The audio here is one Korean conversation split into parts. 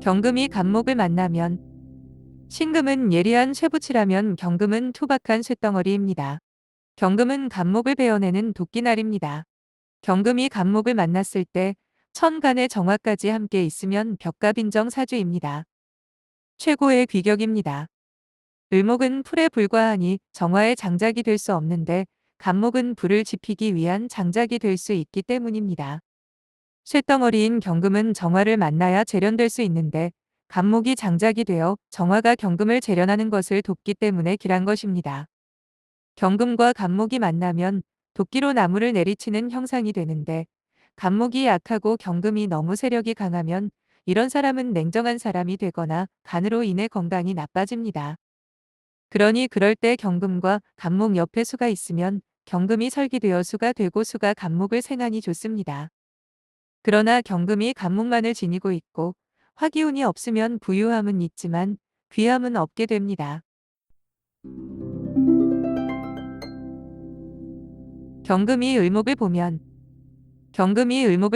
경금이 간목을 만나면 신금은 예리한 쇠붙이라면 경금은 투박한 쇳덩어리입니다. 경금은 간목을 베어내는 도끼날입니다. 경금이 간목을 만났을 때 천간의 정화까지 함께 있으면 벽가빈정 사주입니다. 최고의 귀격입니다. 을목은 풀에 불과하니 정화의 장작이 될 수 없는데 간목은 불을 지피기 위한 장작이 될 수 있기 때문입니다. 쇳덩어리인 경금은 정화를 만나야 재련될 수 있는데 간목이 장작이 되어 정화가 경금을 재련하는 것을 돕기 때문에 길한 것입니다. 경금과 간목이 만나면 도끼로 나무를 내리치는 형상이 되는데 간목이 약하고 경금이 너무 세력이 강하면 이런 사람은 냉정한 사람이 되거나 간으로 인해 건강이 나빠집니다. 그러니 그럴 때 경금과 간목 옆에 수가 있으면 경금이 설기되어 수가 되고 수가 간목을 생하니 좋습니다. 그러나 경금이 간목만을 지니고 있고 화기운이 없으면 부유함은 있지만 귀함은 없게 됩니다. 경금이 을목을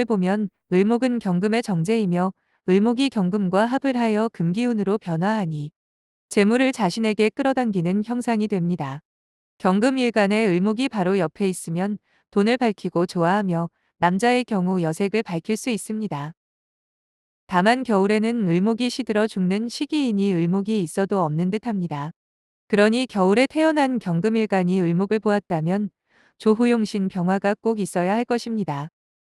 보면 을목은 경금의 정제이며 을목이 경금과 합을 하여 금기운으로 변화하니 재물을 자신에게 끌어당기는 형상이 됩니다. 경금일간에 을목이 바로 옆에 있으면 돈을 밝히고 좋아하며 남자의 경우 여색을 밝힐 수 있습니다. 다만 겨울에는 을목이 시들어 죽는 시기이니 을목이 있어도 없는 듯합니다. 그러니 겨울에 태어난 경금일간이 을목을 보았다면 조후용신 병화가 꼭 있어야 할 것입니다.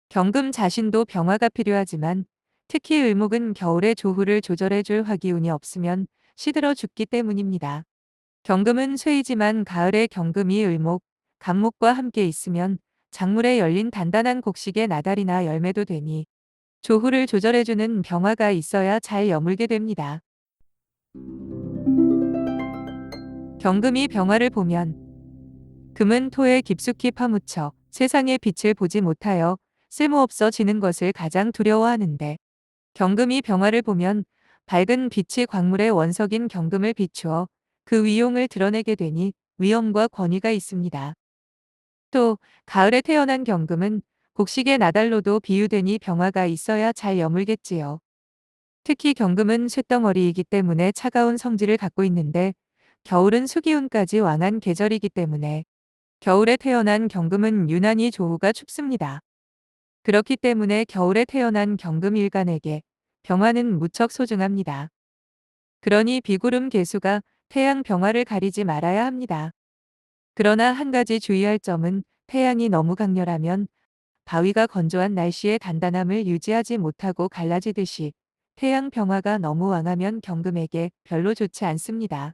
경금 자신도 병화가 필요하지만 특히 을목은 겨울에 조후를 조절해줄 화기운이 없으면 시들어 죽기 때문입니다. 경금은 쇠이지만 가을에 경금이 을목, 간목과 함께 있으면 작물에 열린 단단한 곡식의 나달이나 열매도 되니 조후를 조절해주는 병화가 있어야 잘 여물게 됩니다. 경금이 병화를 보면 금은 토에 깊숙이 파묻혀 세상의 빛을 보지 못하여 쓸모없어지는 것을 가장 두려워하는데 경금이 병화를 보면 밝은 빛이 광물의 원석인 경금을 비추어 그 위용을 드러내게 되니 위엄과 권위가 있습니다. 또 가을에 태어난 경금은 곡식의 나달로도 비유되니 병화가 있어야 잘 여물겠지요. 특히 경금은 쇳덩어리이기 때문에 차가운 성질을 갖고 있는데 겨울은 수기운까지 왕한 계절이기 때문에 겨울에 태어난 경금은 유난히 조후가 춥습니다. 그렇기 때문에 겨울에 태어난 경금일간에게 병화는 무척 소중합니다. 그러니 비구름 개수가 태양 병화를 가리지 말아야 합니다. 그러나 한 가지 주의할 점은 태양이 너무 강렬하면 바위가 건조한 날씨에 단단함을 유지하지 못하고 갈라지듯이 태양 병화가 너무 왕하면 경금에게 별로 좋지 않습니다.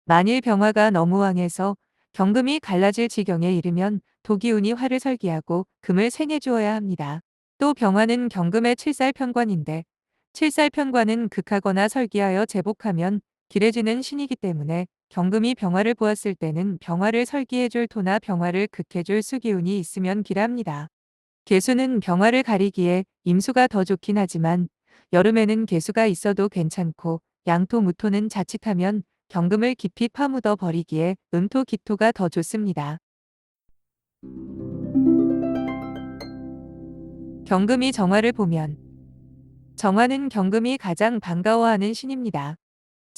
만일 병화가 너무 왕해서 경금이 갈라질 지경에 이르면 도기운이 화를 설기하고 금을 생해 주어야 합니다. 또 병화는 경금의 칠살편관인데 칠살편관은 극하거나 설기하여 제복하면 길해지는 신이기 때문에 경금이 병화를 보았을 때는 병화를 설기해줄 토나 병화를 극해줄 수기운이 있으면 길합니다. 개수는 병화를 가리기에 임수가 더 좋긴 하지만 여름에는 개수가 있어도 괜찮고 양토 무토는 자칫하면 경금을 깊이 파묻어 버리기에 음토 기토가 더 좋습니다. 경금이 정화를 보면 정화는 경금이 가장 반가워하는 신입니다.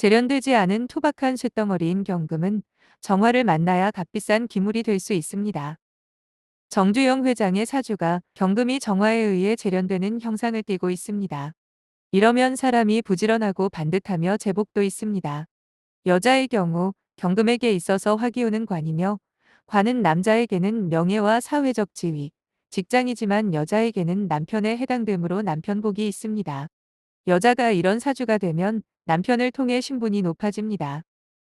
재련되지 않은 투박한 쇳덩어리인 경금은 정화를 만나야 값비싼 기물이 될 수 있습니다. 정주영 회장의 사주가 경금이 정화에 의해 재련되는 형상을 띠고 있습니다. 이러면 사람이 부지런하고 반듯하며 제복도 있습니다. 여자의 경우 경금에게 있어서 화기운은 관이며 관은 남자에게는 명예와 사회적 지위, 직장이지만 여자에게는 남편에 해당되므로 남편복이 있습니다. 여자가 이런 사주가 되면 남편을 통해 신분이 높아집니다.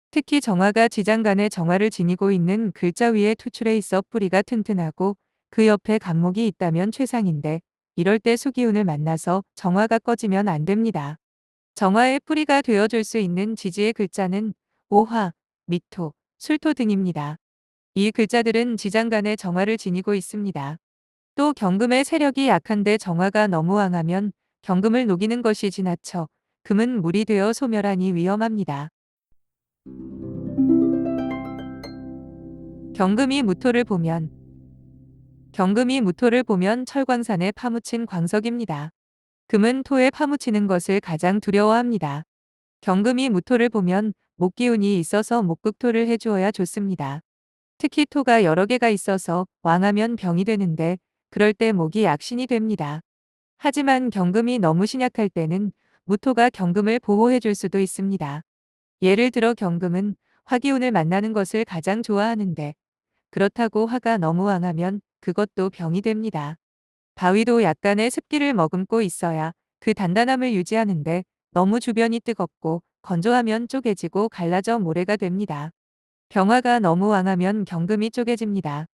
특히 정화가 지장간에 정화를 지니고 있는 글자 위에 투출해 있어 뿌리가 튼튼하고 그 옆에 간목이 있다면 최상인데 이럴 때 수기운을 만나서 정화가 꺼지면 안 됩니다. 정화의 뿌리가 되어줄 수 있는 지지의 글자는 오화, 미토, 술토 등입니다. 이 글자들은 지장간에 정화를 지니고 있습니다. 또 경금의 세력이 약한데 정화가 너무 왕하면 경금을 녹이는 것이 지나쳐 금은 물이 되어 소멸하니 위험합니다. 경금이 무토를 보면 철광산에 파묻힌 광석입니다. 금은 토에 파묻히는 것을 가장 두려워합니다. 경금이 무토를 보면 목 기운이 있어서 목극토를 해주어야 좋습니다. 특히 토가 여러 개가 있어서 왕하면 병이 되는데 그럴 때 목이 악신이 됩니다. 하지만 경금이 너무 신약할 때는 무토가 경금을 보호해 줄 수도 있습니다. 예를 들어 경금은 화기운을 만나는 것을 가장 좋아하는데 그렇다고 화가 너무 왕하면 그것도 병이 됩니다. 바위도 약간의 습기를 머금고 있어야 그 단단함을 유지하는데 너무 주변이 뜨겁고 건조하면 쪼개지고 갈라져 모래가 됩니다. 병화가 너무 왕하면 경금이 쪼개집니다.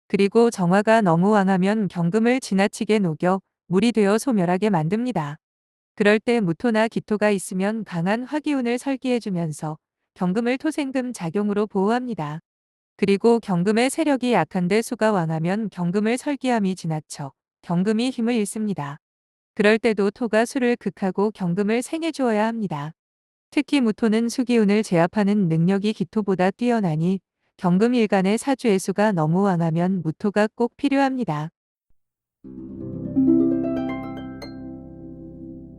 그리고 정화가 너무 왕하면 경금을 지나치게 녹여 물이 되어 소멸하게 만듭니다. 그럴 때 무토나 기토가 있으면 강한 화기운을 설기해주면서 경금을 토생금 작용으로 보호합니다. 그리고 경금의 세력이 약한데 수가 왕하면 경금을 설기함이 지나쳐 경금이 힘을 잃습니다. 그럴 때도 토가 수를 극하고 경금을 생해주어야 합니다. 특히 무토는 수기운을 제압하는 능력이 기토보다 뛰어나니 경금 일간의 사주의 수가 너무 왕하면 무토가 꼭 필요합니다.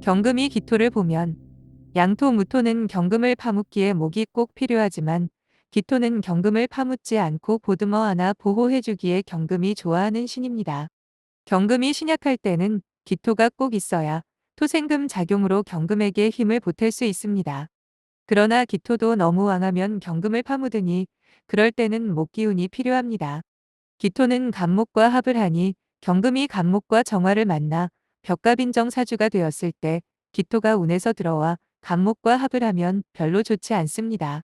경금이 기토를 보면 양토 무토는 경금을 파묻기에 목이 꼭 필요하지만 기토는 경금을 파묻지 않고 보듬어 안아 보호해주기에 경금이 좋아하는 신입니다. 경금이 신약할 때는 기토가 꼭 있어야 토생금 작용으로 경금에게 힘을 보탤 수 있습니다. 그러나 기토도 너무 왕하면 경금을 파묻으니 그럴 때는 목기운이 필요합니다. 기토는 간목과 합을 하니 경금이 간목과 정화를 만나 벽갑인정 사주가 되었을 때 기토가 운에서 들어와 간목과 합을 하면 별로 좋지 않습니다.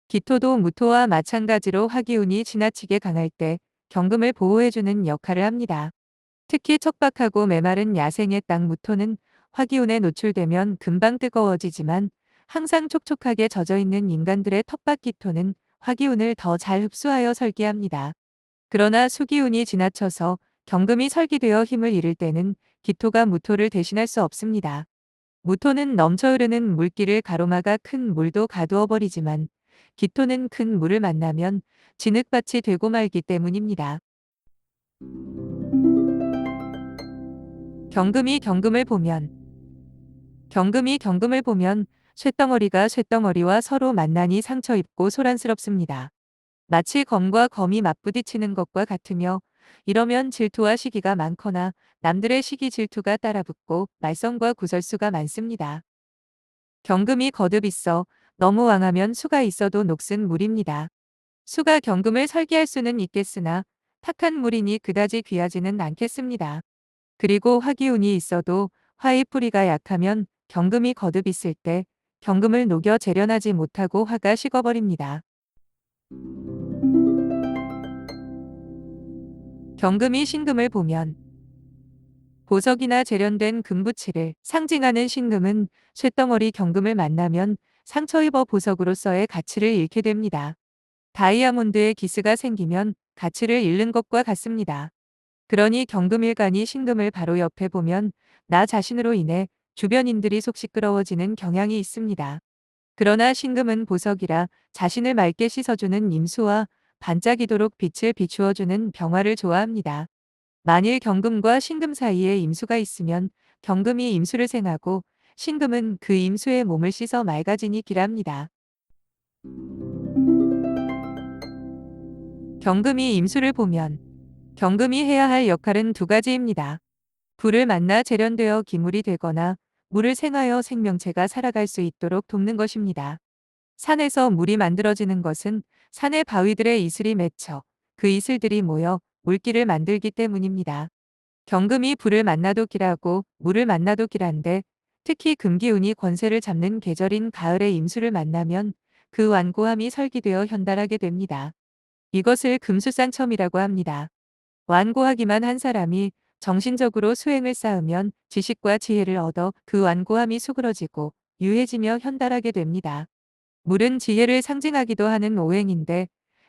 기토도 무토와 마찬가지로 화기운이 지나치게 강할 때 경금을 보호해주는 역할을 합니다. 특히 척박하고 메마른 야생의 땅 무토는 화기운에 노출되면 금방 뜨거워지지만 항상 촉촉하게 젖어있는 인간들의 텃밭 기토는 화기운을 더 잘 흡수하여 설기합니다. 그러나 수기운이 지나쳐서 경금이 설기되어 힘을 잃을 때는 기토가 무토를 대신할 수 없습니다. 무토는 넘쳐 흐르는 물길을 가로막아 큰 물도 가두어 버리지만 기토는 큰 물을 만나면 진흙밭이 되고 말기 때문입니다. 경금이 경금을 보면 쇳덩어리가 쇳덩어리와 서로 만나니 상처 입고 소란스럽습니다. 마치 검과 검이 맞부딪히는 것과 같으며 이러면 질투와 시기가 많거나 남들의 시기 질투가 따라붙고 말썽과 구설수가 많습니다. 경금이 거듭 있어 너무 왕하면 수가 있어도 녹슨 물입니다. 수가 경금을 설기할 수는 있겠으나 탁한 물이니 그다지 귀하지는 않겠습니다. 그리고 화기운이 있어도 화의 뿌리가 약하면 경금이 거듭 있을 때 경금을 녹여 재련하지 못하고 화가 식어버립니다. 경금이 신금을 보면 보석이나 재련된 금부치를 상징하는 신금은 쇳덩어리 경금을 만나면 상처 입어 보석으로서의 가치를 잃게 됩니다. 다이아몬드에 기스가 생기면 가치를 잃는 것과 같습니다. 그러니 경금일간이 신금을 바로 옆에 보면 나 자신으로 인해 주변인들이 속 시끄러워지는 경향이 있습니다. 그러나 신금은 보석이라 자신을 맑게 씻어주는 임수와 반짝이도록 빛을 비추어주는 병화를 좋아합니다. 만일 경금과 신금 사이에 임수가 있으면 경금이 임수를 생하고 신금은 그 임수의 몸을 씻어 맑아지니 기랍니다. 경금이 임수를 보면 경금이 해야 할 역할은 두 가지입니다. 불을 만나 재련되어 기물이 되거나 물을 생하여 생명체가 살아갈 수 있도록 돕는 것입니다. 산에서 물이 만들어지는 것은 산의 바위들의 이슬이 맺혀 그 이슬들이 모여 물길을 만들기 때문입니다. 경금이 불을 만나도 길하고 물을 만나도 길한데 특히 금기운이 권세를 잡는 계절인 가을에 임수를 만나면 그 완고함이 설기되어 현달하게 됩니다. 이것을 금수쌍첨이라고 합니다. 완고하기만 한 사람이 정신적으로 수행을 쌓으면 지식과 지혜를 얻어 그 완고함이 수그러지고 유해지며 현달하게 됩니다. 물은 지혜를 상징하기도 하는 오행인데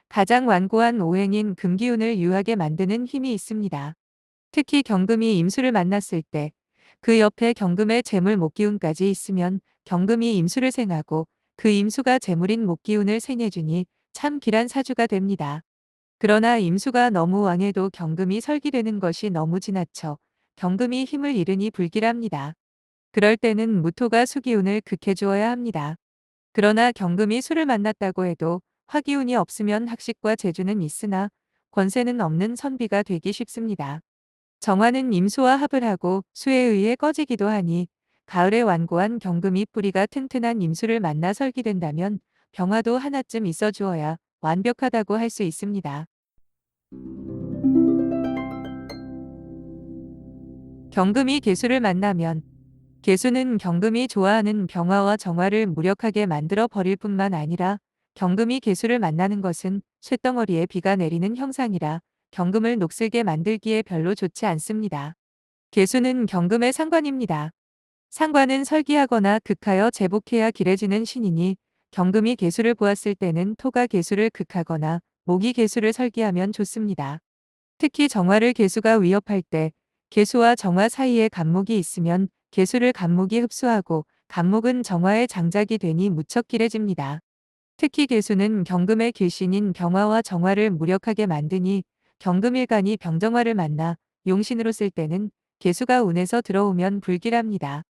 가장 완고한 오행인 금기운을 유하게 만드는 힘이 있습니다. 특히 경금이 임수를 만났을 때 그 옆에 경금의 재물 목기운까지 있으면 경금이 임수를 생하고 그 임수가 재물인 목기운을 생해주니 참 길한 사주가 됩니다. 그러나 임수가 너무 왕해도 경금이 설기되는 것이 너무 지나쳐 경금이 힘을 잃으니 불길합니다. 그럴 때는 무토가 수기운을 극해 주어야 합니다. 그러나 경금이 수를 만났다고 해도 화기운이 없으면 학식과 재주는 있으나 권세는 없는 선비가 되기 쉽습니다. 정화는 임수와 합을 하고 수에 의해 꺼지기도 하니 가을에 완고한 경금이 뿌리가 튼튼한 임수를 만나 설기된다면 병화도 하나쯤 있어 주어야 완벽하다고 할 수 있습니다. 경금이 계수를 만나면 계수는 경금이 좋아하는 병화와 정화를 무력하게 만들어 버릴 뿐만 아니라 경금이 계수를 만나는 것은 쇳덩어리에 비가 내리는 형상이라 경금을 녹슬게 만들기에 별로 좋지 않습니다. 계수는 경금의 상관입니다. 상관은 설기하거나 극하여 제복해야 길해지는 신이니 경금이 계수를 보았을 때는 토가 계수를 극하거나 목이 계수를 설기하면 좋습니다. 특히 정화를 계수가 위협할 때 계수와 정화 사이에 간목이 있으면 계수를 간목이 흡수하고 간목은 정화의 장작이 되니 무척 길해집니다. 특히 계수는 경금의 길신인 병화와 정화를 무력하게 만드니 경금일간이 병정화를 만나 용신으로 쓸 때는 계수가 운에서 들어오면 불길합니다.